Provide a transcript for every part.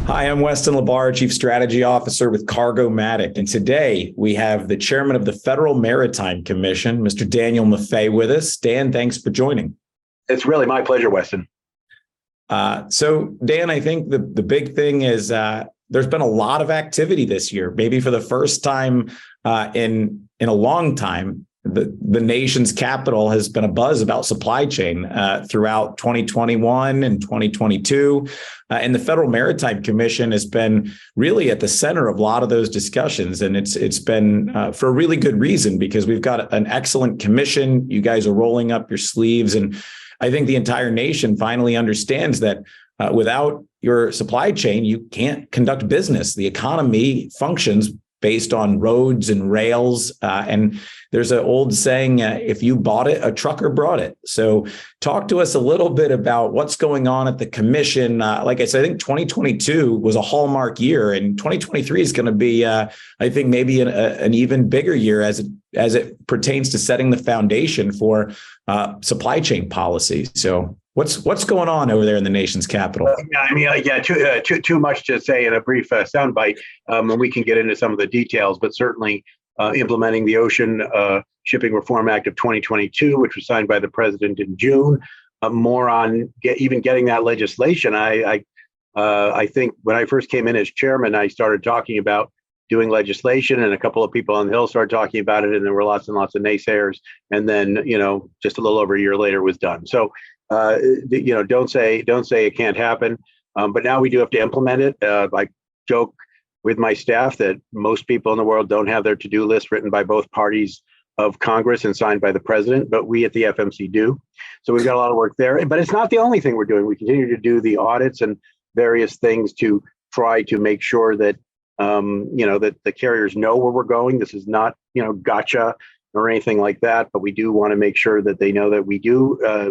Hi, I'm Weston LaBar, Chief Strategy Officer with Cargomatic. And today we have the Chairman of the Federal Maritime Commission, Mr. Daniel Maffei, with us. Dan, thanks for joining. It's really my pleasure, Weston. So, Dan, I think the big thing is there's been a lot of activity this year, maybe for the first time in a long time. The nation's capital has been abuzz about supply chain throughout 2021 and 2022. And the Federal Maritime Commission has been really at the center of a lot of those discussions. And it's been for a really good reason, because we've got an excellent commission. You guys are rolling up your sleeves. And I think the entire nation finally understands that without your supply chain, you can't conduct business. The economy functions based on roads and rails. And there's an old saying, if you bought it, a trucker brought it. So talk to us a little bit about what's going on at the commission. Like I said, I think 2022 was a hallmark year, and 2023 is going to be, I think, maybe an even bigger year as it pertains to setting the foundation for supply chain policy. So what's going on over there in the nation's capital? Too much to say in a brief soundbite, and we can get into some of the details, but certainly implementing the Ocean Shipping Reform Act of 2022, which was signed by the president in June. More on getting that legislation. I think when I first came in as chairman, I started talking about doing legislation, and a couple of people on the Hill started talking about it, and there were lots and lots of naysayers. And then, just a little over a year later, it was done. So, don't say it can't happen. But now we do have to implement it. I joke with my staff that most people in the world don't have their to-do list written by both parties of Congress and signed by the president, but we at the FMC do. So we've got a lot of work there. But it's not the only thing we're doing. We continue to do the audits and various things to try to make sure that that the carriers know where we're going. This is not gotcha or anything like that, but we do want to make sure that they know that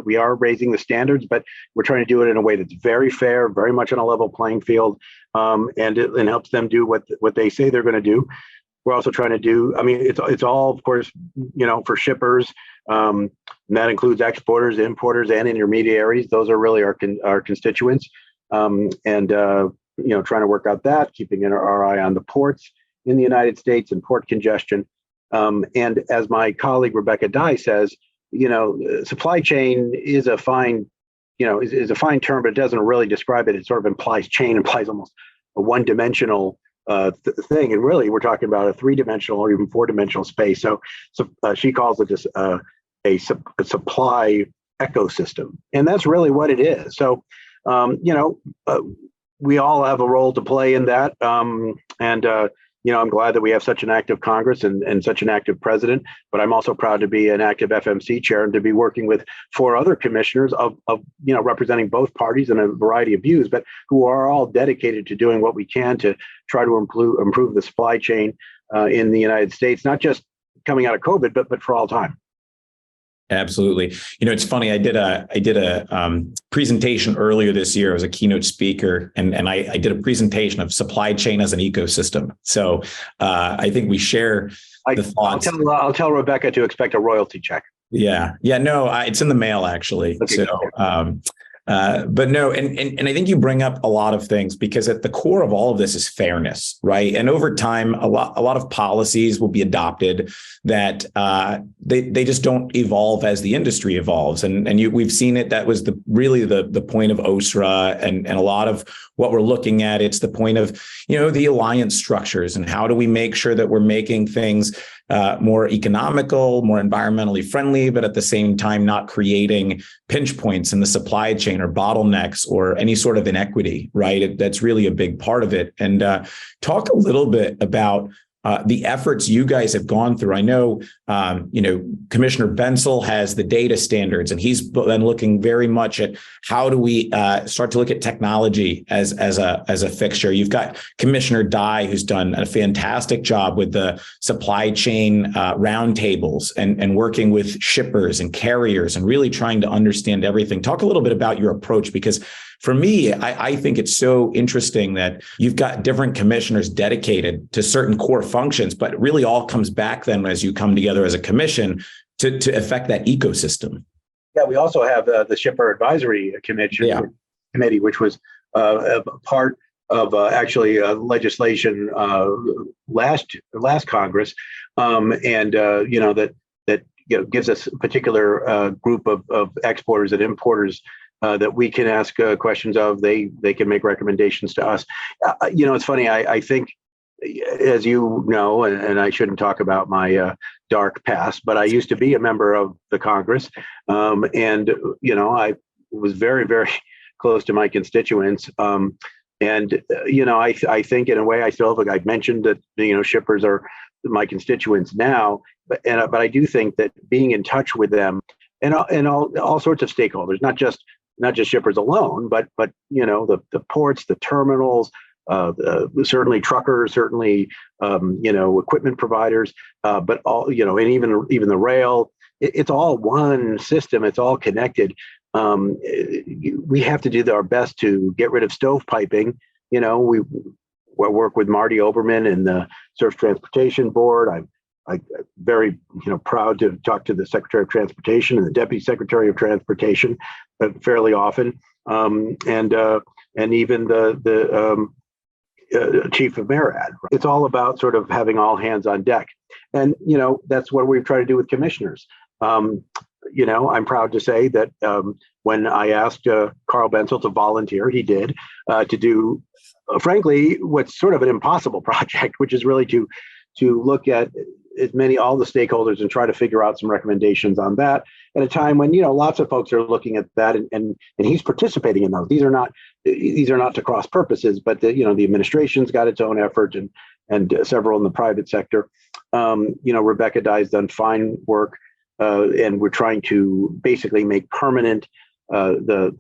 we are raising the standards, but we're trying to do it in a way that's very fair, very much on a level playing field, and it helps them do what they say they're going to do. We're also trying to do, it's all, of course, for shippers, and that includes exporters, importers, and intermediaries. Those are really our constituents, trying to work out that, keeping our eye on the ports in the United States and port congestion. And as my colleague Rebecca Dye says, supply chain is a fine, is a fine term, but it doesn't really describe it. It sort of implies almost a one-dimensional thing, and really we're talking about a three-dimensional or even four-dimensional space. So she calls it just a supply ecosystem, and that's really what it is. So we all have a role to play in that, I'm glad that we have such an active Congress and such an active president, but I'm also proud to be an active FMC chair and to be working with 4 other commissioners of representing both parties in a variety of views, but who are all dedicated to doing what we can to try to improve the supply chain in the United States, not just coming out of COVID, but for all time. Absolutely. It's funny. I did a presentation earlier this year. I was a keynote speaker, and I did a presentation of supply chain as an ecosystem. So I think we share the thoughts. I'll tell Rebecca to expect a royalty check. Yeah. No, it's in the mail, actually. Okay. So, but no, and I think you bring up a lot of things, because at the core of all of this is fairness, right? And over time, a lot of policies will be adopted that they just don't evolve as the industry evolves, and we've seen it. That was really the point of OSRA, and a lot of what we're looking at. It's the point of the alliance structures, and how do we make sure that we're making things more economical, more environmentally friendly, but at the same time not creating pinch points in the supply chain or bottlenecks or any sort of inequity, right? That's really a big part of it. And talk a little bit about the efforts you guys have gone through. I know, Commissioner Bensel has the data standards, and he's been looking very much at how do we start to look at technology as a fixture. You've got Commissioner Dye, who's done a fantastic job with the supply chain roundtables and working with shippers and carriers and really trying to understand everything. Talk a little bit about your approach, because for me, I think it's so interesting that you've got different commissioners dedicated to certain core functions, but it really all comes back then as you come together as a commission to affect that ecosystem. Yeah, we also have the Shipper Advisory Committee, which was part actually legislation last Congress, and that gives us a particular group of exporters and importers that we can ask questions of. They can make recommendations to us. It's funny. I think, as you know, and I shouldn't talk about my dark past, but I used to be a member of the Congress, and I was very, very close to my constituents. I think in a way I still have, like I mentioned, that shippers are my constituents now, but I do think that being in touch with them and all sorts of stakeholders, not just shippers alone, but the ports, the terminals, certainly truckers, certainly equipment providers, but all and even the rail. It's all one system. It's all connected. We have to do our best to get rid of stovepiping. We work with Marty Oberman and the Surface Transportation Board. I'm very proud to talk to the Secretary of Transportation and the Deputy Secretary of Transportation fairly often, and even the Chief of MARAD. It's all about sort of having all hands on deck, and that's what we try to do with commissioners. I'm proud to say that when I asked Carl Bensel to volunteer, he did, to do, frankly, what's sort of an impossible project, which is really to look at all the stakeholders and try to figure out some recommendations on that at a time when lots of folks are looking at that, and he's participating in those. These are not to cross purposes, but the administration's got its own effort, and several in the private sector. Rebecca Dye's done fine work. And we're trying to basically make permanent those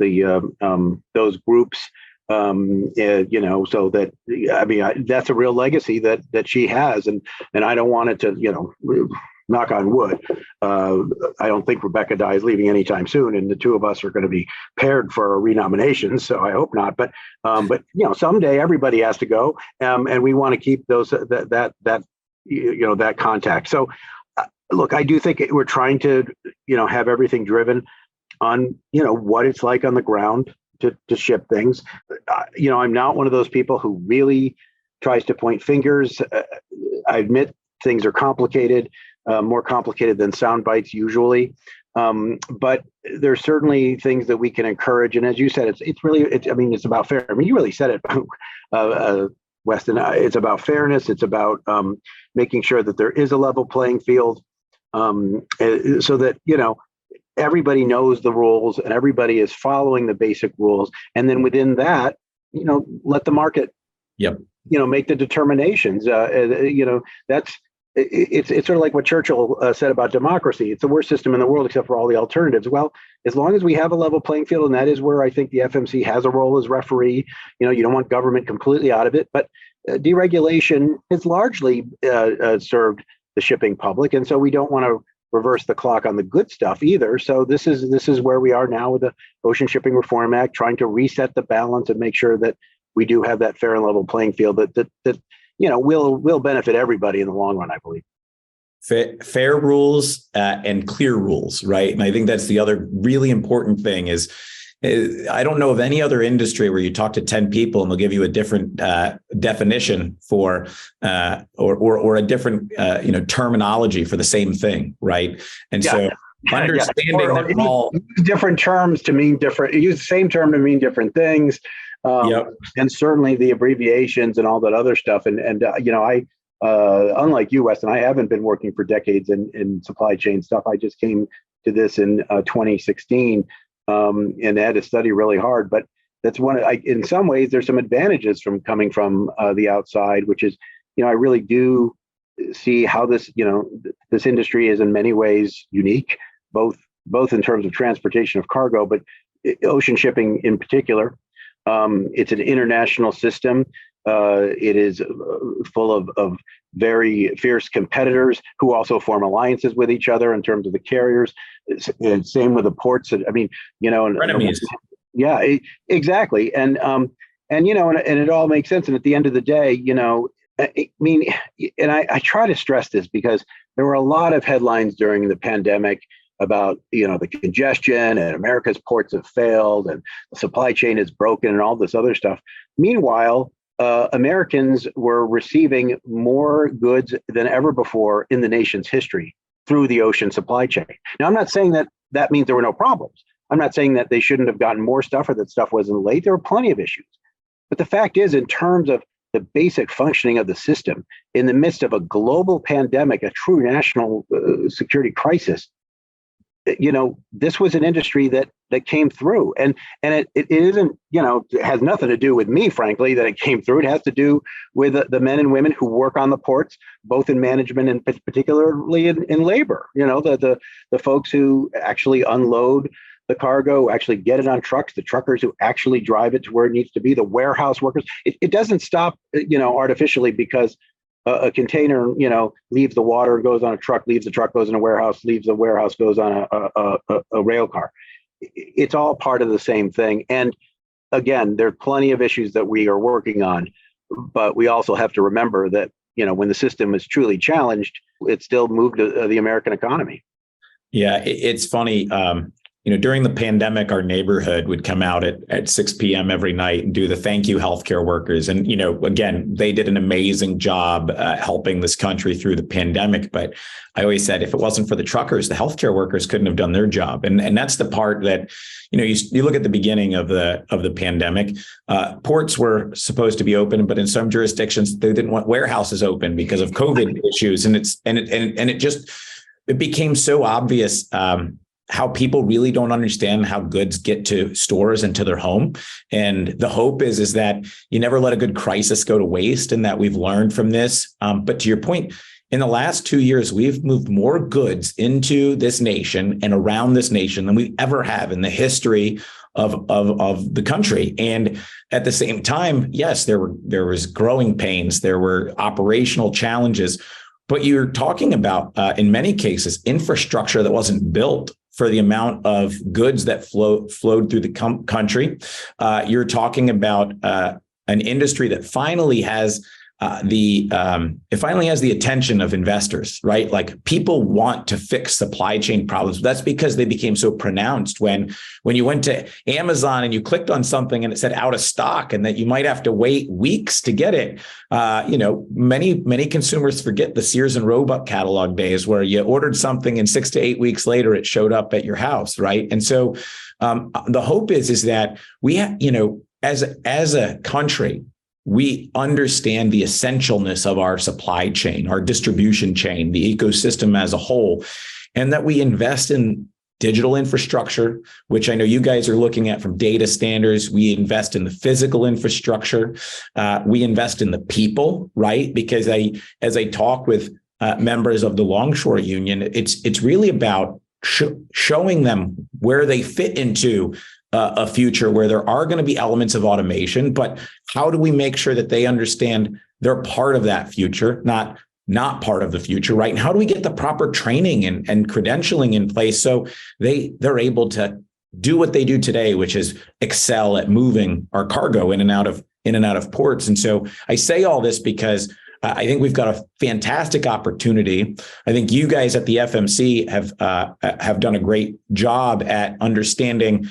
groups, so that that's a real legacy that she has, and I don't want it to knock on wood. I don't think Rebecca Dye is leaving anytime soon, and the two of us are going to be paired for renominations, so I hope not. But someday everybody has to go, and we want to keep those that contact. So. Look, I do think we're trying to, have everything driven on, what it's like on the ground to ship things. I'm not one of those people who really tries to point fingers. I admit things are complicated, more complicated than sound bites usually. But there's certainly things that we can encourage. And as you said, it's about fair. I mean, you really said it, Weston. It's about fairness. It's about making sure that there is a level playing field. So that, everybody knows the rules and everybody is following the basic rules. And then within that, let the market, make the determinations. It's sort of like what Churchill said about democracy. It's the worst system in the world, except for all the alternatives. Well, as long as we have a level playing field, and that is where I think the FMC has a role as referee, you don't want government completely out of it, but deregulation has largely served the shipping public, and so we don't want to reverse the clock on the good stuff either. So this is where we are now with the Ocean Shipping Reform Act, trying to reset the balance and make sure that we do have that fair and level playing field that will benefit everybody in the long run, I believe. Fair rules and clear rules, right? And I think that's the other really important thing is I don't know of any other industry where you talk to 10 people and they'll give you a different definition for or a different terminology for the same thing, right? And so understanding that all different terms to mean different, use the same term to mean different things, and certainly the abbreviations and all that other stuff. And I unlike you, Weston, I haven't been working for decades in supply chain stuff. I just came to this in 2016. And had to study really hard, but that's in some ways, there's some advantages from coming from the outside, which is, I really do see how this industry is in many ways unique, both in terms of transportation of cargo, but ocean shipping in particular. It's an international system. It is full of very fierce competitors who also form alliances with each other in terms of the carriers. And same with the ports. I mean, enemies. Yeah, exactly. And it all makes sense. And at the end of the day, I try to stress this because there were a lot of headlines during the pandemic about, the congestion and America's ports have failed and the supply chain is broken and all this other stuff. Meanwhile, Americans were receiving more goods than ever before in the nation's history through the ocean supply chain. Now, I'm not saying that that means there were no problems. I'm not saying that they shouldn't have gotten more stuff or that stuff wasn't late. There were plenty of issues. But the fact is, in terms of the basic functioning of the system, in the midst of a global pandemic, a true national security crisis, this was an industry that came through, and it isn't, it has nothing to do with me, frankly, that it came through. It has to do with the men and women who work on the ports, both in management and particularly in labor. The folks who actually unload the cargo, actually get it on trucks, the truckers who actually drive it to where it needs to be, the warehouse workers. It doesn't stop, artificially because a container, leaves the water, goes on a truck, leaves the truck, goes in a warehouse, leaves the warehouse, goes on a rail car. It's all part of the same thing. And again, there are plenty of issues that we are working on, but we also have to remember that, when the system is truly challenged, it still moved the American economy. Yeah, it's funny. During the pandemic, our neighborhood would come out at 6 p.m. every night and do the thank you healthcare workers. And, again, they did an amazing job helping this country through the pandemic. But I always said, if it wasn't for the truckers, the healthcare workers couldn't have done their job. And that's the part that, you look at the beginning of the pandemic, ports were supposed to be open, but in some jurisdictions, they didn't want warehouses open because of COVID issues. And it became so obvious how people really don't understand how goods get to stores and to their home. And the hope is that you never let a good crisis go to waste, and that we've learned from this. But to your point, in the last 2 years, we've moved more goods into this nation and around this nation than we ever have in the history of the country. And at the same time, yes, there was growing pains, there were operational challenges, but you're talking about, in many cases, infrastructure that wasn't built for the amount of goods that flowed through the country. You're talking about an industry that finally has the attention of investors, right? Like, people want to fix supply chain problems. That's because they became so pronounced when you went to Amazon and you clicked on something and it said out of stock and that you might have to wait weeks to get it. Many consumers forget the Sears and Roebuck catalog days where you ordered something and 6 to 8 weeks later it showed up at your house, right? And so the hope is that we, as a country, we understand the essentialness of our supply chain, our distribution chain, the ecosystem as a whole, and that we invest in digital infrastructure, which I know you guys are looking at from data standards. We invest in the physical infrastructure. We invest in the people, right? Because as I talk with members of the Longshore Union, it's really about showing them where they fit into a future where there are going to be elements of automation, but how do we make sure that they understand they're part of that future, not part of the future, right? And how do we get the proper training and credentialing in place so they're able to do what they do today, which is excel at moving our cargo in and out of ports. And so I say all this because I think we've got a fantastic opportunity. I think you guys at the FMC have done a great job at understanding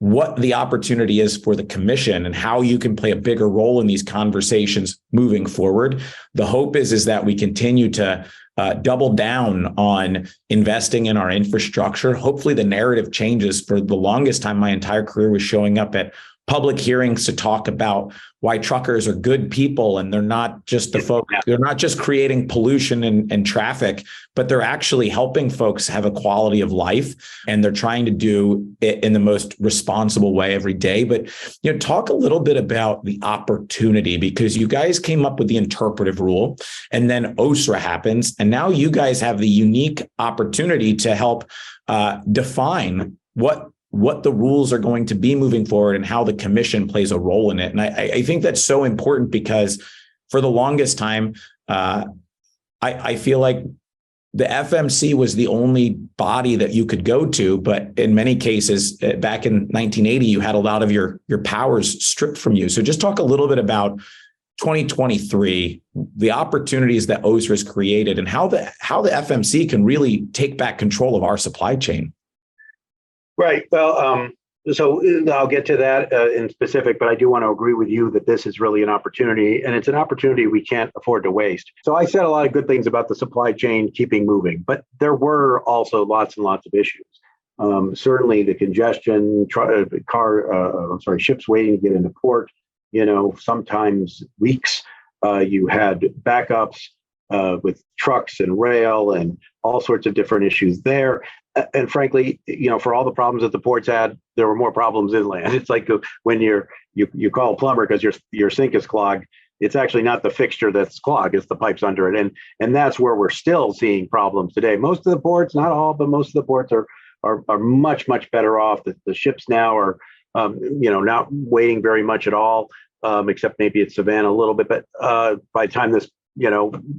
what the opportunity is for the commission and how you can play a bigger role in these conversations moving forward. The hope is that we continue to double down on investing in our infrastructure. Hopefully the narrative changes. For the longest time, my entire career was showing up at public hearings to talk about why truckers are good people and they're not just the folks, they're not just creating pollution and traffic, but they're actually helping folks have a quality of life, and they're trying to do it in the most responsible way every day. But talk a little bit about the opportunity, because you guys came up with the interpretive rule and then OSRA happens, and now you guys have the unique opportunity to help define what the rules are going to be moving forward and how the commission plays a role in it. And I think that's so important because for the longest time, I feel like the FMC was the only body that you could go to. But in many cases, back in 1980, you had a lot of your powers stripped from you. So just talk a little bit about 2023, the opportunities that OSRA has created and how the FMC can really take back control of our supply chain. Right. Well, So I'll get to that in specific, but I do want to agree with you that this is really an opportunity, and it's an opportunity we can't afford to waste. So I said a lot of good things about the supply chain keeping moving, but there were also lots and lots of issues. Certainly the congestion, ships waiting to get into port, sometimes weeks. You had backups with trucks and rail and all sorts of different issues there. And frankly, for all the problems that the ports had, there were more problems inland. It's like when you call a plumber because your sink is clogged. It's actually not the fixture that's clogged; it's the pipes under it, and that's where we're still seeing problems today. Most of the ports, not all, but most of the ports are much better off. The ships now are not waiting very much at all, except maybe at Savannah a little bit. But by the time this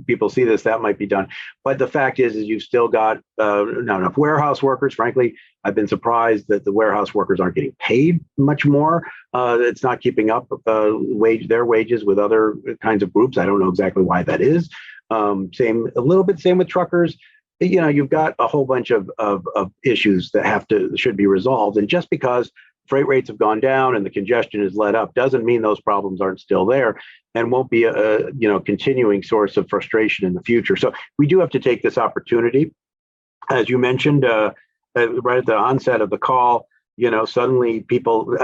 people see this, that might be done. But the fact is you've still got not enough warehouse workers. Frankly, I've been surprised that the warehouse workers aren't getting paid much more. It's not keeping up their wages with other kinds of groups. I don't know exactly why that is. Same with truckers. You've got a whole bunch of issues that should be resolved. And just because freight rates have gone down and the congestion is let up doesn't mean those problems aren't still there and won't be a continuing source of frustration in the future. So we do have to take this opportunity. As you mentioned right at the onset of the call, suddenly people,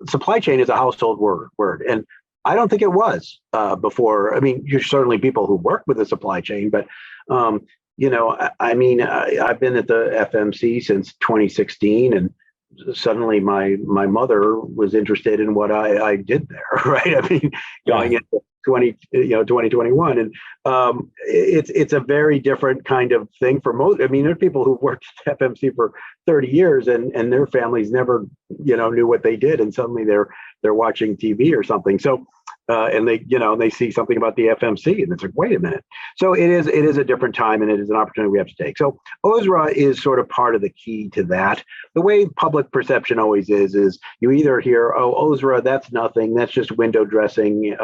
supply chain is a household word. And I don't think it was before. You're certainly people who work with the supply chain, but I've been at the FMC since 2016, and suddenly my mother was interested in what I did there, right? Going into 2021, and it's a very different kind of thing for most. There are people who worked at FMC for 30 years and their families never knew what they did, and suddenly they're watching TV or something. So and they see something about the FMC and it's like, wait a minute. So it is a different time, and it is an opportunity we have to take. So OSRA is sort of part of the key to that. The way public perception always is you either hear, oh, OSRA, that's nothing, that's just window dressing,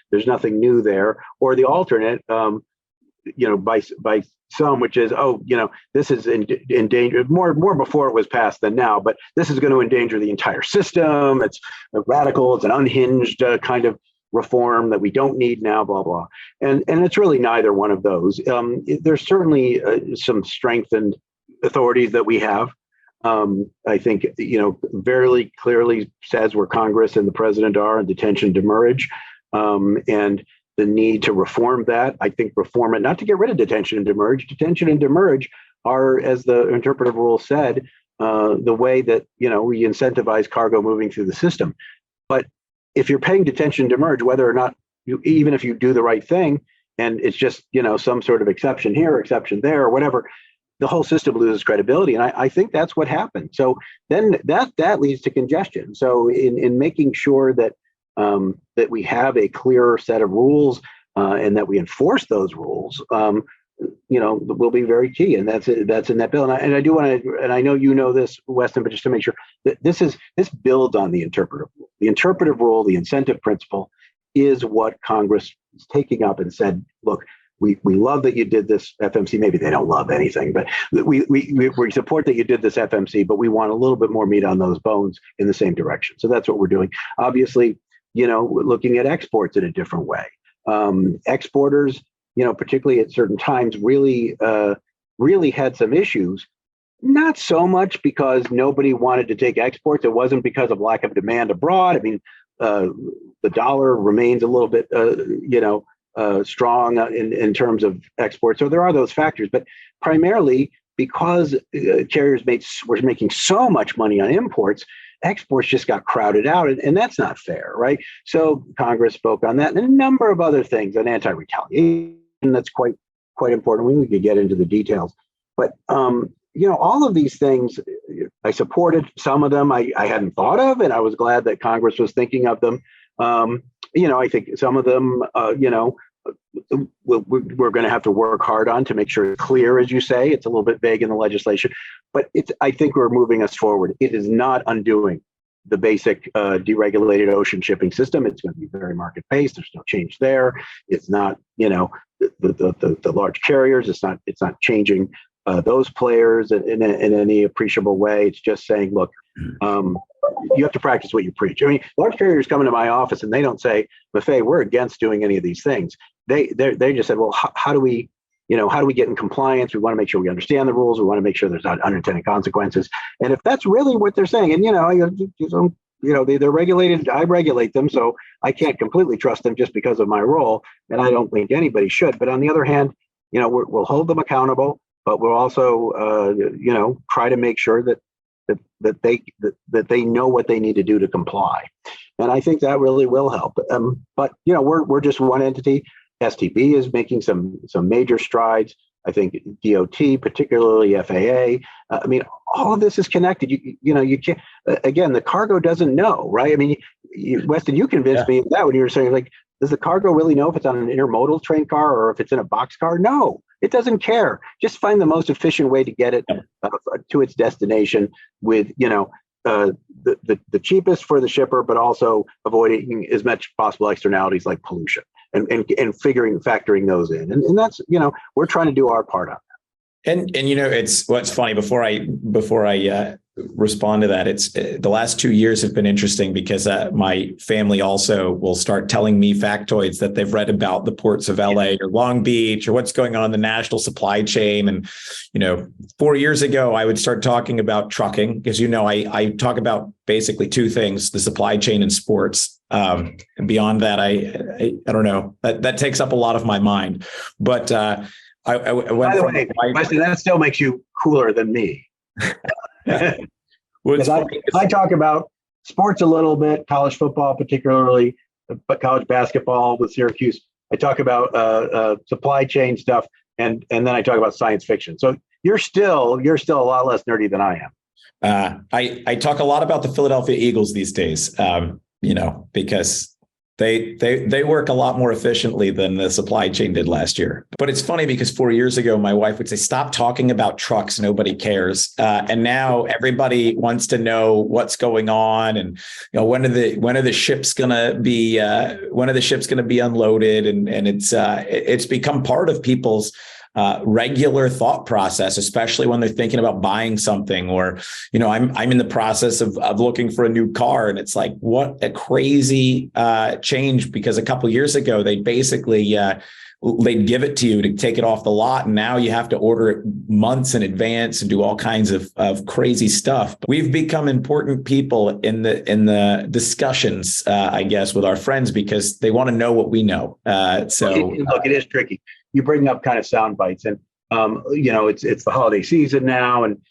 there's nothing new there, or the alternate, by some, which is, this is in danger more before it was passed than now, but this is going to endanger the entire system. It's radical, it's an unhinged kind of reform that we don't need now, blah, blah. And it's really neither one of those. There's certainly some strengthened authorities that we have. I think, very clearly says where Congress and the president are in detention demurrage, and the need to reform that. I think reform it, not to get rid of detention and demurrage. Detention and demurrage are, as the interpretive rule said, the way that, we incentivize cargo moving through the system. But if you're paying detention and demurrage, whether or not even if you do the right thing, and it's just, some sort of exception here, exception there, or whatever, the whole system loses credibility. And I think that's what happened. So then that leads to congestion. So in making sure that that we have a clearer set of rules and that we enforce those rules, will be very key. And that's in that bill. And I do want to, and I know this, Weston, but just to make sure that this builds on the interpretive rule. The interpretive rule, the incentive principle, is what Congress is taking up and said, look, we love that you did this FMC. Maybe they don't love anything, but we support that you did this FMC, but we want a little bit more meat on those bones in the same direction. So that's what we're doing. Obviously, we're looking at exports in a different way. Exporters, particularly at certain times, really had some issues. Not so much because nobody wanted to take exports. It wasn't because of lack of demand abroad. The dollar remains a little bit, strong in terms of exports. So there are those factors, but primarily because carriers were making so much money on imports, exports just got crowded out, and that's not fair, right? So Congress spoke on that, and a number of other things, on anti-retaliation. That's quite important. We could get into the details, but all of these things, I supported. Some of them I hadn't thought of, and I was glad that Congress was thinking of them. I think some of them, we're going to have to work hard on to make sure it's clear, as you say. It's a little bit vague in the legislation, but I think we're moving us forward. It is not undoing the basic deregulated ocean shipping system. It's going to be very market-based. There's no change there. It's not, the large carriers. It's not changing those players in any appreciable way. It's just saying, look, you have to practice what you preach. I mean, large carriers come into my office and they don't say, Maffei, we're against doing any of these things. They just said, well, how do we get in compliance? We want to make sure we understand the rules. We want to make sure there's not unintended consequences. And if that's really what they're saying, and they're regulated, I regulate them, so I can't completely trust them just because of my role, and I don't think anybody should. But on the other hand, we'll hold them accountable, but we'll also try to make sure that they know what they need to do to comply. And I think that really will help. But we're just one entity. STB is making some major strides. I think DOT, particularly FAA. I mean, all of this is connected. You can't. Again, the cargo doesn't know, right? I mean, Weston, you convinced me of that when you were saying, like, does the cargo really know if it's on an intermodal train car or if it's in a boxcar? No, it doesn't care. Just find the most efficient way to get it to its destination with the cheapest for the shipper, but also avoiding as much possible externalities like pollution. And factoring those in, and that's we're trying to do our part on that. And it's what's funny before I respond to that. It's the last 2 years have been interesting because my family also will start telling me factoids that they've read about the ports of LA or Long Beach or what's going on in the national supply chain. And 4 years ago, I would start talking about trucking because I talk about basically two things: the supply chain and sports. And beyond that, I don't know. That takes up a lot of my mind. But I went. By the way, Weston, that still makes you cooler than me. Because I talk about sports a little bit, college football particularly, but college basketball with Syracuse. I talk about supply chain stuff, and then I talk about science fiction. So you're still a lot less nerdy than I am. I talk a lot about the Philadelphia Eagles these days. Because they work a lot more efficiently than the supply chain did last year. But it's funny because 4 years ago, my wife would say, stop talking about trucks. Nobody cares. And now everybody wants to know what's going on. And, when are the ships going to be unloaded? And it's become part of people's regular thought process, especially when they're thinking about buying something, or, I'm in the process of looking for a new car. And it's like, what a crazy change, because a couple of years ago, they basically they'd give it to you to take it off the lot. And now you have to order it months in advance and do all kinds of crazy stuff. But we've become important people in the discussions, I guess, with our friends, because they want to know what we know. Look, it is tricky. You bring up kind of sound bites, and it's the holiday season now, and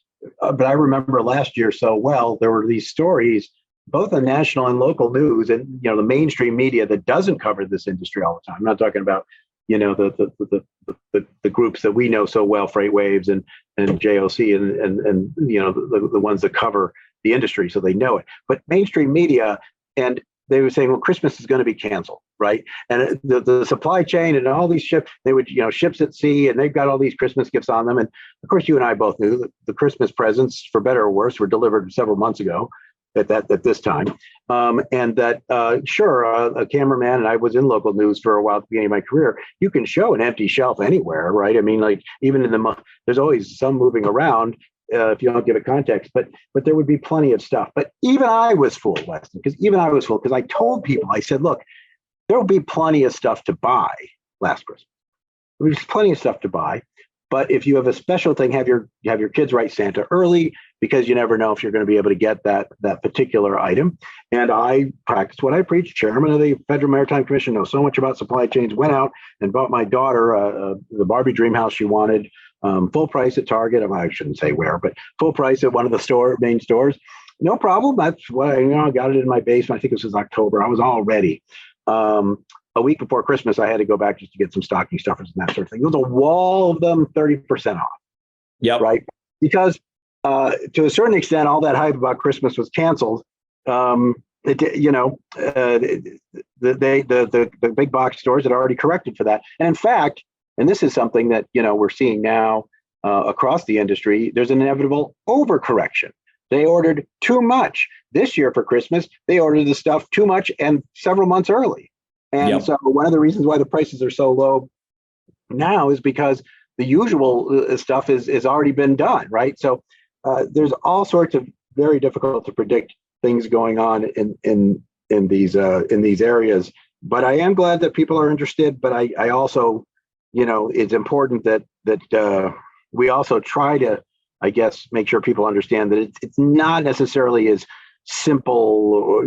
but I remember last year so well. There were these stories, both on national and local news, and the mainstream media that doesn't cover this industry all the time. I'm not talking about the groups that we know so well, FreightWaves and JOC and the ones that cover the industry, so they know it. But mainstream media, and they were saying, well, Christmas is going to be canceled, right? And the supply chain and all these ships, they would, ships at sea, and they've got all these Christmas gifts on them. And of course, you and I both knew that the Christmas presents, for better or worse, were delivered several months ago at this time. And that, a cameraman, and I was in local news for a while at the beginning of my career, you can show an empty shelf anywhere, right? I mean, like, even in there's always some moving around. If you don't give it context, but there would be plenty of stuff. But even I was fooled, Weston, because I told people, I said, look, there will be plenty of stuff to buy last Christmas. There's plenty of stuff to buy. But if you have a special thing, have your kids write Santa early, because you never know if you're going to be able to get that particular item. And I practiced what I preach. Chairman of the Federal Maritime Commission, knows so much about supply chains, went out and bought my daughter the Barbie dream house she wanted. Full price at Target. I shouldn't say where, but full price at one of the main stores. No problem. That's what I got it in my basement. I think this was October. I was all ready. A week before Christmas, I had to go back just to get some stocking stuffers and that sort of thing. There was a wall of them, 30% off. Yep. Right. Because to a certain extent, all that hype about Christmas was canceled. The big box stores had already corrected for that. And in fact, and this is something that, we're seeing now across the industry, there's an inevitable overcorrection. They ordered too much this year for Christmas. They ordered the stuff too much and several months early. And so one of the reasons why the prices are so low now is because the usual stuff is already been done, right? So there's all sorts of very difficult to predict things going on in these areas. But I am glad that people are interested. But I also, it's important that we also try to, I guess, make sure people understand that it's not necessarily as simple,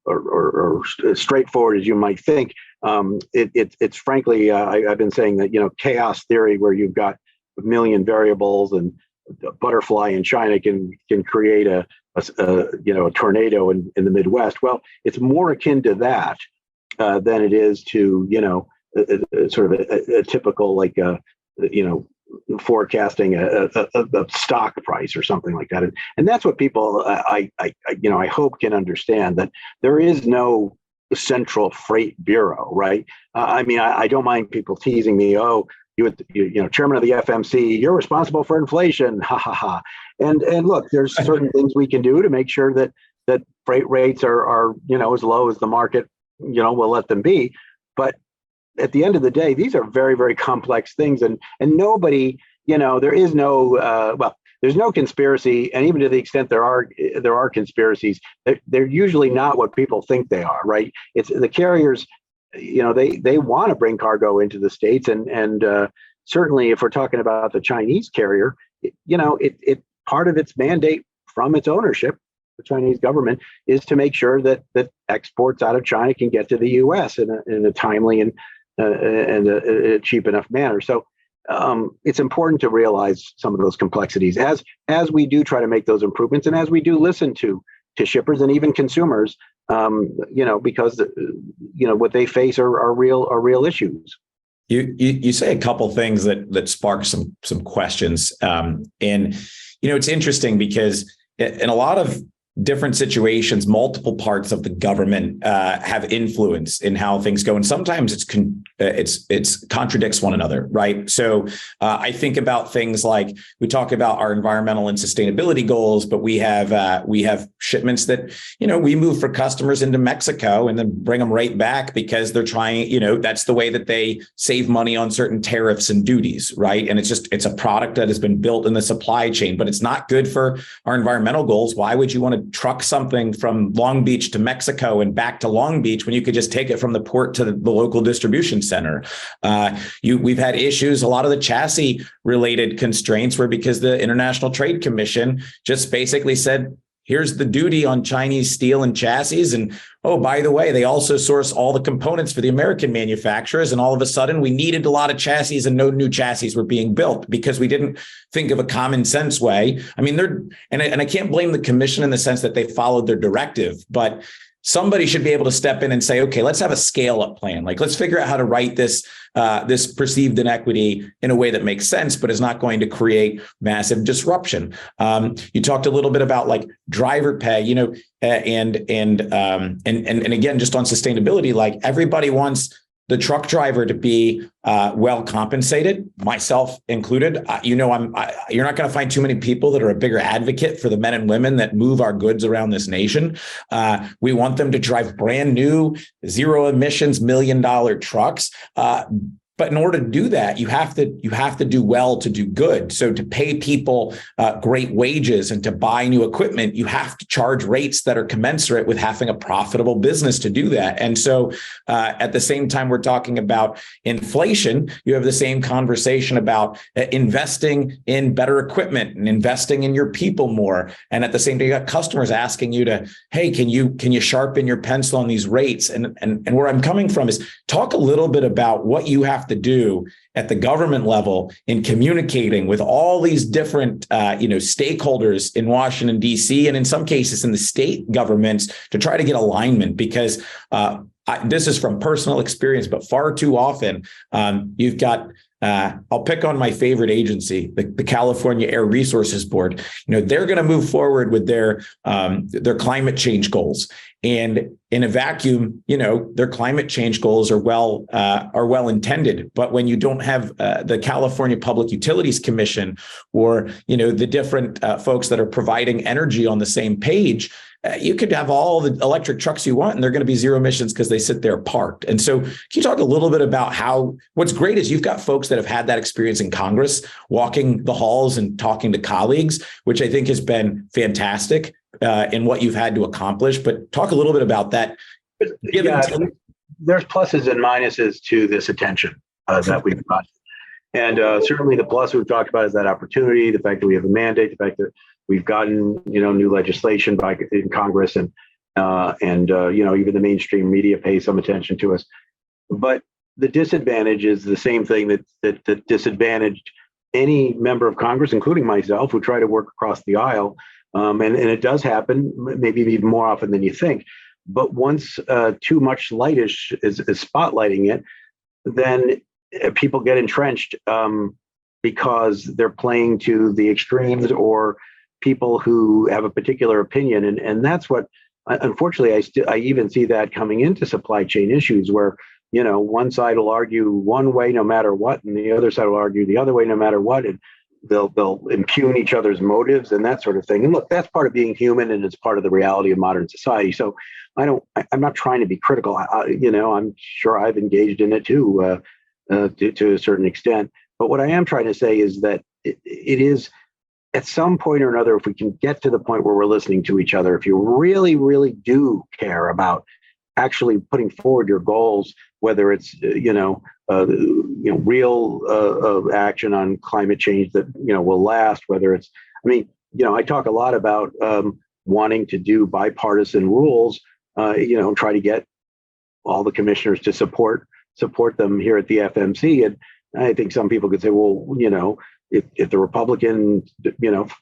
or straightforward as you might think. It's frankly, I've been saying that, chaos theory, where you've got a million variables and a butterfly in China can create a tornado in the Midwest. Well, it's more akin to that than it is to, sort of a typical, forecasting a stock price or something like that. And that's what people, I hope, can understand, that there is no central freight bureau, right? I don't mind people teasing me, you chairman of the FMC, you're responsible for inflation, ha ha ha. And look, there's certain things we can do to make sure that freight rates are as low as the market will let them be. But at the end of the day, these are very, very complex things, and nobody, there is no there's no conspiracy, and even to the extent there are conspiracies, they're usually not what people think they are, right? It's the carriers, they want to bring cargo into the States, and certainly if we're talking about the Chinese carrier, it part of its mandate from its ownership, the Chinese government, is to make sure that exports out of China can get to the U.S. in a timely and a cheap enough manner. So it's important to realize some of those complexities as we do try to make those improvements, and as we do listen to shippers and even consumers, because what they face are real issues. You say a couple things that spark some questions, and it's interesting because in a lot of different situations, multiple parts of the government have influence in how things go, and sometimes it's contradicts one another, right? So I think about things like, we talk about our environmental and sustainability goals, but we have shipments that we move for customers into Mexico and then bring them right back because they're trying, that's the way that they save money on certain tariffs and duties, right? And it's a product that has been built in the supply chain, but it's not good for our environmental goals. Why would you want to truck something from Long Beach to Mexico and back to Long Beach when you could just take it from the port to the local distribution center? We've had issues. A lot of the chassis related constraints were because the International Trade Commission just basically said, here's the duty on Chinese steel and chassis. And oh, by the way, they also source all the components for the American manufacturers. And all of a sudden, we needed a lot of chassis and no new chassis were being built because we didn't think of a common sense way. And I can't blame the commission in the sense that they followed their directive, but somebody should be able to step in and say, okay, let's have a scale up plan. Like, let's figure out how to write this perceived inequity in a way that makes sense, but is not going to create massive disruption. You talked a little bit about like driver pay, and again, just on sustainability, like everybody wants the truck driver to be well compensated, myself included. You're not going to find too many people that are a bigger advocate for the men and women that move our goods around this nation. We want them to drive brand new, zero emissions, $1 million trucks. But in order to do that, you have to do well to do good. So to pay people great wages and to buy new equipment, you have to charge rates that are commensurate with having a profitable business to do that. And so at the same time, we're talking about inflation. You have the same conversation about investing in better equipment and investing in your people more. And at the same time, you got customers asking you to, hey, can you sharpen your pencil on these rates? And where I'm coming from is talk a little bit about what you have to do at the government level in communicating with all these different stakeholders in Washington, D.C., and in some cases in the state governments to try to get alignment, because this is from personal experience, but far too often you've got I'll pick on my favorite agency, the California Air Resources Board. They're going to move forward with their climate change goals, and in a vacuum, their climate change goals are well intended. But when you don't have the California Public Utilities Commission or the different folks that are providing energy on the same page, you could have all the electric trucks you want, and they're going to be zero emissions because they sit there parked. And so can you talk a little bit about how, what's great is you've got folks that have had that experience in Congress, walking the halls and talking to colleagues, which I think has been fantastic in what you've had to accomplish. But talk a little bit about that. Yeah, there's pluses and minuses to this attention that we've got. And certainly the plus we've talked about is that opportunity, the fact that we have a mandate, the fact that we've gotten, new legislation in Congress, and even the mainstream media pays some attention to us. But the disadvantage is the same thing that disadvantaged any member of Congress, including myself, who try to work across the aisle. And it does happen, maybe even more often than you think. But once too much light is spotlighting it, then people get entrenched because they're playing to the extremes or people who have a particular opinion. And that's what, unfortunately, I even see that coming into supply chain issues where, one side will argue one way no matter what, and the other side will argue the other way no matter what. And they'll impugn each other's motives and that sort of thing. And look, that's part of being human, and it's part of the reality of modern society. So I'm not trying to be critical. I'm sure I've engaged in it too, to a certain extent. But what I am trying to say is that it is, at some point or another, if we can get to the point where we're listening to each other, if you really, really do care about actually putting forward your goals, whether it's real action on climate change that will last, whether it's, I talk a lot about wanting to do bipartisan rules, try to get all the commissioners to support them here at the FMC. And I think some people could say, well, if the Republican,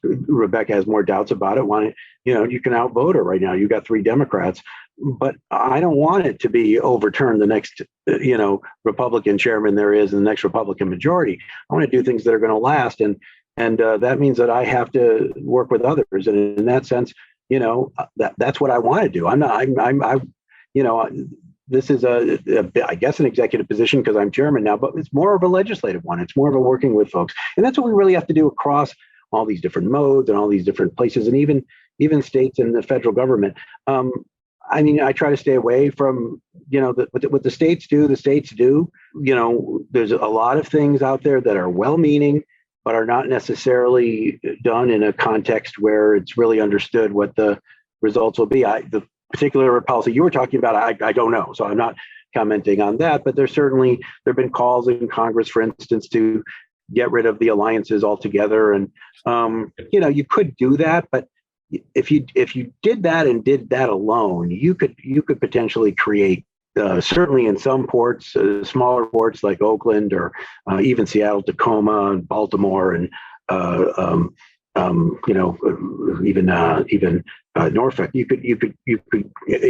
Rebecca has more doubts about it, you can outvote her right now. You've got 3 Democrats, but I don't want it to be overturned the next, Republican chairman there is, and the next Republican majority. I want to do things that are going to last. And that means that I have to work with others. And in that sense, that's what I want to do. This is I guess an executive position because I'm chairman now, but it's more of a legislative one. It's more of a working with folks. And that's what we really have to do across all these different modes and all these different places, and even states and the federal government. I try to stay away from, what the states do, the states do. There's a lot of things out there that are well-meaning, but are not necessarily done in a context where it's really understood what the results will be. The particular policy you were talking about, I don't know. So I'm not commenting on that, but there have been calls in Congress, for instance, to get rid of the alliances altogether. And, you could do that, but if you did that and did that alone, you could potentially create, certainly in some ports, smaller ports like Oakland or even Seattle, Tacoma, and Baltimore, and even Norfolk. You could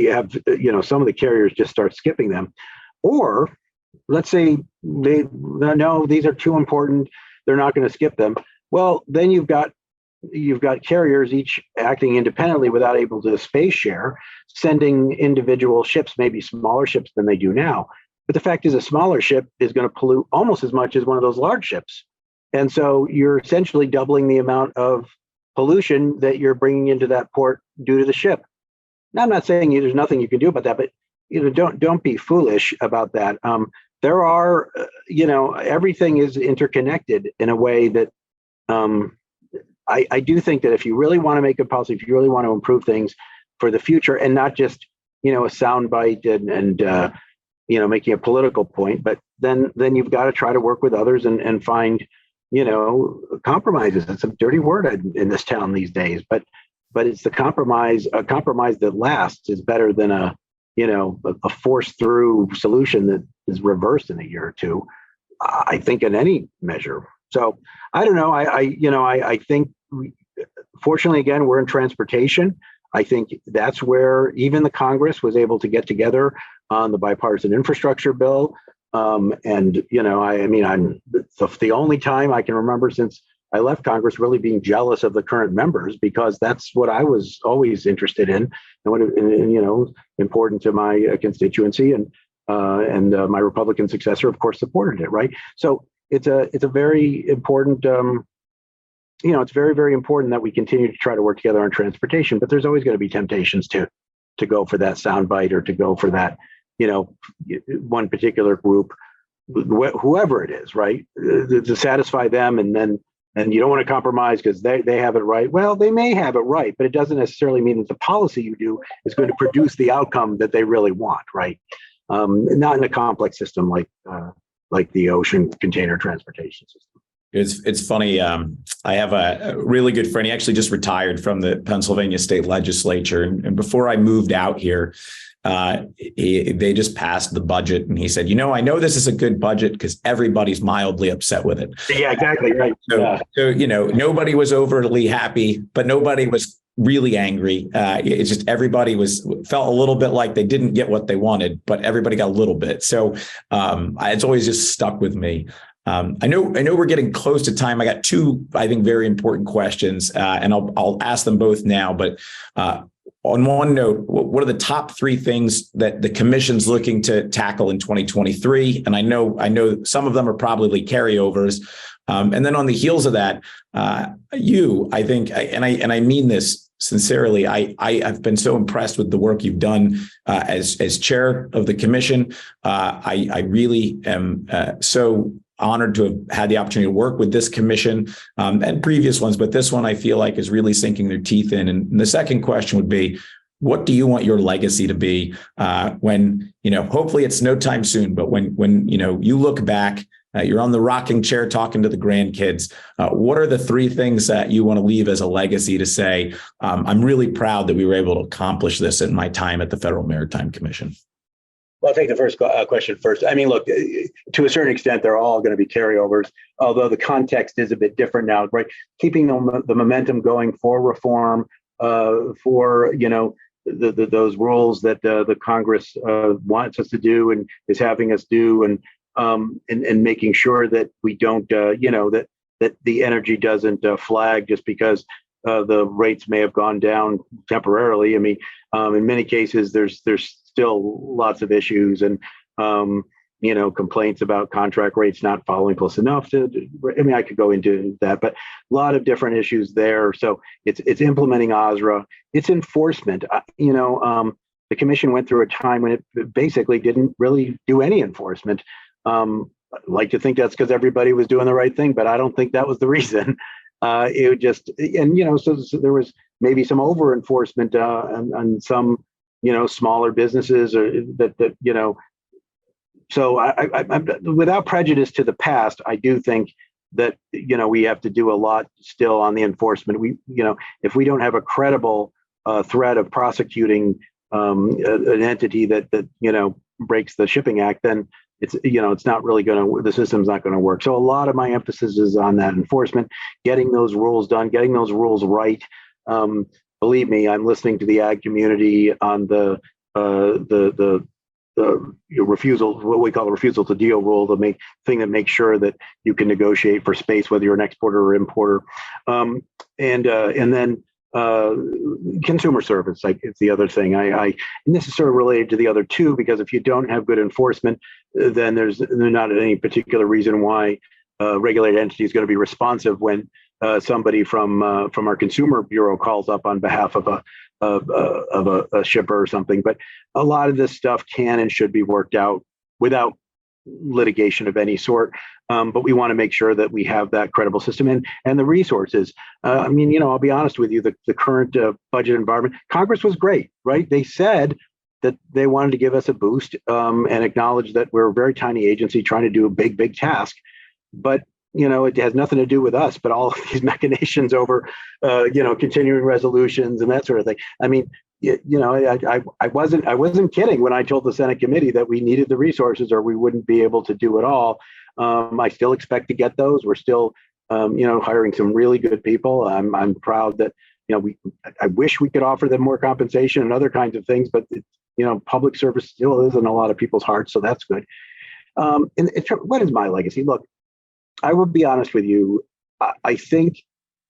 have some of the carriers just start skipping them, or let's say no, these are too important, they're not going to skip them. Well, then you've got carriers each acting independently without able to space share, sending individual ships, maybe smaller ships than they do now. But the fact is, a smaller ship is going to pollute almost as much as one of those large ships. And so you're essentially doubling the amount of pollution that you're bringing into that port due to the ship. Now, I'm not saying there's nothing you can do about that, but don't be foolish about that. There are, everything is interconnected in a way that I do think that if you really want to make a policy, if you really want to improve things for the future, and not just a soundbite and making a political point, but then you've got to try to work with others and find compromises. It's a dirty word in this town these days, but it's a compromise that lasts is better than a forced through solution that is reversed in a year or two, I think, in any measure. So I don't know. I think, fortunately, again, we're in transportation. I think that's where even the Congress was able to get together on the bipartisan infrastructure bill. I'm the only time I can remember since I left Congress really being jealous of the current members, because that's what I was always interested in, and what important to my constituency, and my Republican successor, of course, supported it. Right. So it's a very important it's very, very important that we continue to try to work together on transportation, but there's always going to be temptations to go for that soundbite or to go for that, one particular group, whoever it is, right? To satisfy them, and you don't want to compromise because they have it right. Well, they may have it right, but it doesn't necessarily mean that the policy you do is going to produce the outcome that they really want, right? Not in a complex system like the ocean container transportation system. It's funny. I have a really good friend. He actually just retired from the Pennsylvania State Legislature, and before I moved out here, they just passed the budget, and he said, I know this is a good budget because everybody's mildly upset with it. Yeah, exactly right. So nobody was overly happy, but nobody was really angry. It's just everybody felt a little bit like they didn't get what they wanted, but everybody got a little bit. So it's always just stuck with me. I know we're getting close to time. I got two, I think, very important questions, and I'll ask them both now. But on one note, what are the top three things that the commission's looking to tackle in 2023? And I know some of them are probably carryovers. And then on the heels of that, I think, and I mean this sincerely, I've been so impressed with the work you've done as chair of the commission. I really am so honored to have had the opportunity to work with this commission and previous ones, but this one I feel like is really sinking their teeth in. And the second question would be, what do you want your legacy to be when, hopefully it's no time soon, but when you look back, you're on the rocking chair talking to the grandkids. What are the three things that you want to leave as a legacy to say, I'm really proud that we were able to accomplish this in my time at the Federal Maritime Commission? Well, I'll take the first question first. I mean, look, to a certain extent, they're all going to be carryovers, although the context is a bit different now, right? Keeping the momentum going for reform, for, those rules that the Congress wants us to do and is having us do, and making sure that we don't, that the energy doesn't flag just because the rates may have gone down temporarily. I mean, in many cases, there's still lots of issues and, complaints about contract rates not following close enough I could go into that, but a lot of different issues there. So it's implementing OSRA, it's enforcement. The commission went through a time when it basically didn't really do any enforcement. I like to think that's because everybody was doing the right thing, but I don't think that was the reason. It just, so there was maybe some over enforcement on some, smaller businesses or that. So I without prejudice to the past, I do think that, we have to do a lot still on the enforcement. If we don't have a credible threat of prosecuting an entity that breaks the Shipping Act, then it's not really the system's not going to work. So a lot of my emphasis is on that enforcement, getting those rules done, getting those rules right. Believe me, I'm listening to the ag community on the refusal, what we call the refusal to deal rule, the thing that makes sure that you can negotiate for space, whether you're an exporter or importer. And then consumer service, it's the other thing. And this is sort of related to the other two, because if you don't have good enforcement, then there's not any particular reason why regulated entity is going to be responsive when somebody from our consumer bureau calls up on behalf of a shipper or something. But a lot of this stuff can and should be worked out without litigation of any sort. But we want to make sure that we have that credible system and the resources. I'll be honest with you, the current budget environment, Congress was great, right? They said that they wanted to give us a boost and acknowledge that we're a very tiny agency trying to do a big, big task. But it has nothing to do with us, but all of these machinations over, continuing resolutions and that sort of thing. I mean, I wasn't kidding when I told the Senate committee that we needed the resources or we wouldn't be able to do it all. I still expect to get those. We're still, hiring some really good people. I'm proud that, I wish we could offer them more compensation and other kinds of things, but public service still is in a lot of people's hearts, so that's good. What is my legacy? Look, I will be honest with you. I think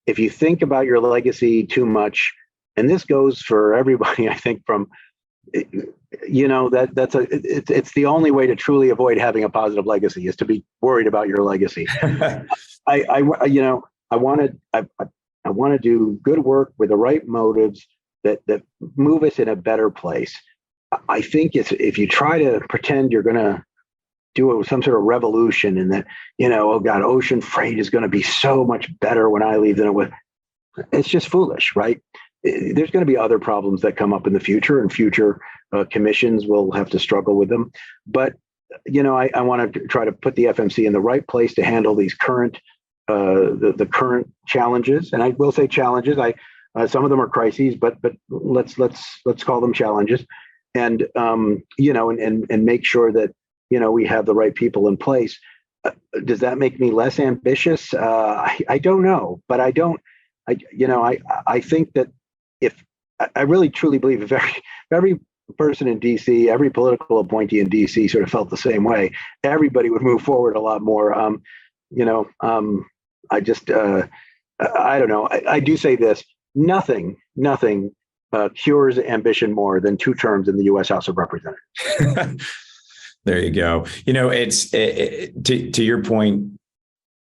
if you think about your legacy too much, and this goes for everybody, I think it's the only way to truly avoid having a positive legacy is to be worried about your legacy. I want to I want to do good work with the right motives that move us in a better place. I think if you try to pretend you're going to do some sort of revolution and that, oh God, ocean freight is going to be so much better when I leave than it was, it's just foolish, right? There's going to be other problems that come up in the future, and future commissions will have to struggle with them. But, I want to try to put the FMC in the right place to handle these current the current challenges. And I will say challenges. Some of them are crises, but let's call them challenges. And and make sure that we have the right people in place. Does that make me less ambitious? I don't know, but I think that if I really truly believe if every person in DC, every political appointee in DC sort of felt the same way, everybody would move forward a lot more. I don't know. I do say this: nothing cures ambition more than 2 terms in the U.S. House of Representatives. There you go. It's to your point.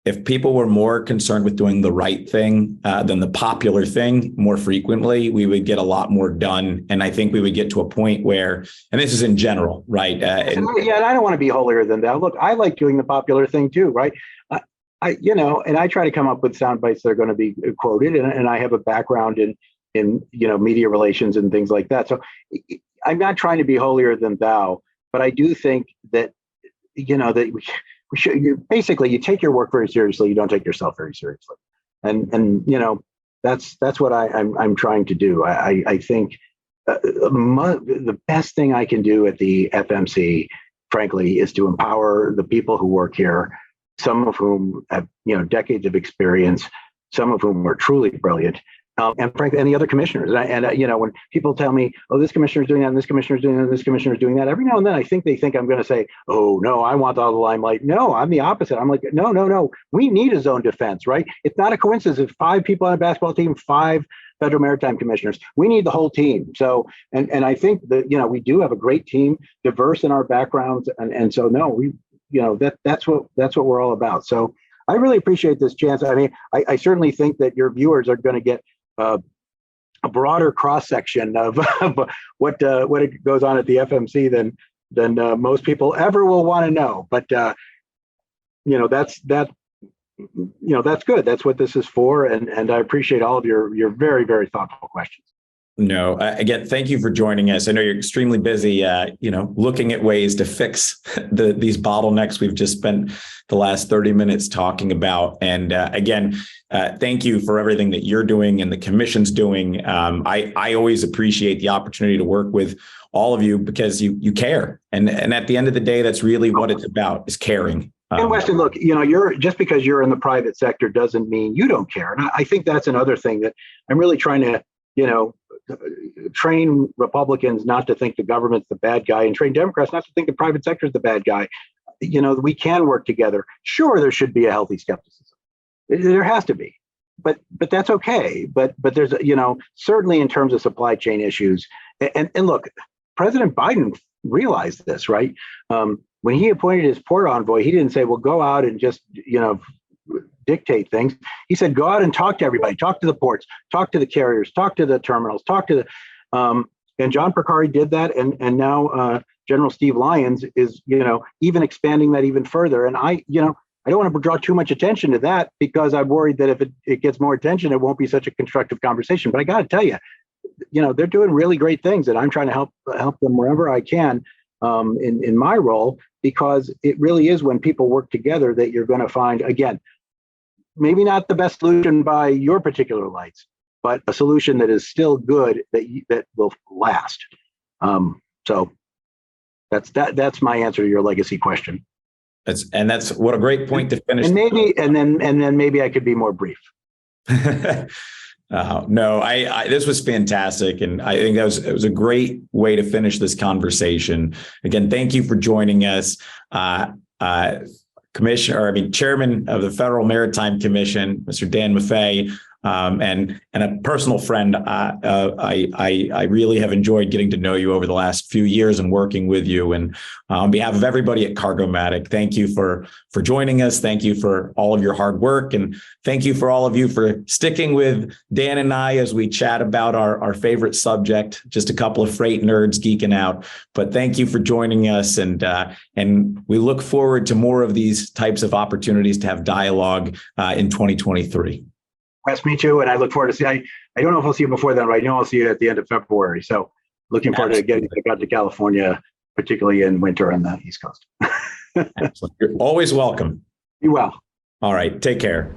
If people were more concerned with doing the right thing than the popular thing more frequently, we would get a lot more done. And I think we would get to a point where, and this is in general, right? And I don't want to be holier than thou. Look, I like doing the popular thing too, right? And I try to come up with sound bites that are going to be quoted, and I have a background in media relations and things like that. So I'm not trying to be holier than thou, but I do think that that we should basically, you take your work very seriously, you don't take yourself very seriously, and that's what I'm trying to do. I think the best thing I can do at the FMC, frankly, is to empower the people who work here, some of whom have decades of experience, some of whom are truly brilliant, and frankly, and the other commissioners. And when people tell me, "Oh, this commissioner is doing that, and this commissioner is doing that, and this commissioner is doing that," every now and then I think they think I'm going to say, "Oh no, I want all the limelight." No, I'm the opposite. I'm like, no. We need a zone defense, right? It's not a coincidence if 5 people on a basketball team, 5 Federal Maritime Commissioners. We need the whole team. So, and I think that we do have a great team, diverse in our backgrounds, and so no, we that's what we're all about. So I really appreciate this chance. I mean, I certainly think that your viewers are going to get a broader cross section of what goes on at the FMC than most people ever will want to know. But that's good. That's what this is for, and I appreciate all of your very, very thoughtful questions. No, again, thank you for joining us. I know you're extremely busy, looking at ways to fix these bottlenecks we've just spent the last 30 minutes talking about. And again, thank you for everything that you're doing and the commission's doing. I always appreciate the opportunity to work with all of you because you care. And at the end of the day, that's really what it's about, is caring. And Weston, look, you're just because you're in the private sector doesn't mean you don't care. And I think that's another thing that I'm really trying to, train Republicans not to think the government's the bad guy, and train Democrats not to think the private sector is the bad guy. We can work together. Sure, there should be a healthy skepticism. There has to be, but that's okay. But there's certainly in terms of supply chain issues. And look, President Biden realized this, right? When he appointed his port envoy, he didn't say, "Well, go out and just dictate things." He said, "Go out and talk to everybody, talk to the ports, talk to the carriers, talk to the terminals, talk to the." And John Percari did that, and now General Steve Lyons is even expanding that even further. And I don't want to draw too much attention to that because I'm worried that if it gets more attention, it won't be such a constructive conversation. But I got to tell you, they're doing really great things, and I'm trying to help them wherever I can in my role, because it really is when people work together that you're going to find, again, maybe not the best solution by your particular lights, but a solution that is still good, that will last. So that's my answer to your legacy question. That's what a great point to finish. And then maybe I could be more brief. No, this was fantastic. And I think it was a great way to finish this conversation. Again, thank you for joining us. Chairman of the Federal Maritime Commission, Mr. Dan Maffei. and a personal friend. I really have enjoyed getting to know you over the last few years and working with you. And on behalf of everybody at Cargomatic, thank you for joining us. Thank you for all of your hard work, and thank you for all of you for sticking with Dan and I as we chat about our favorite subject. Just a couple of freight nerds geeking out, but thank you for joining us, and we look forward to more of these types of opportunities to have dialogue in 2023. Wes, me too, and I look forward to seeing. I don't know if I'll see you before then, but I know I'll see you at the end of February. So looking forward to getting back out to California, particularly in winter on the East Coast. Excellent. You're always welcome. Be well. All right. Take care.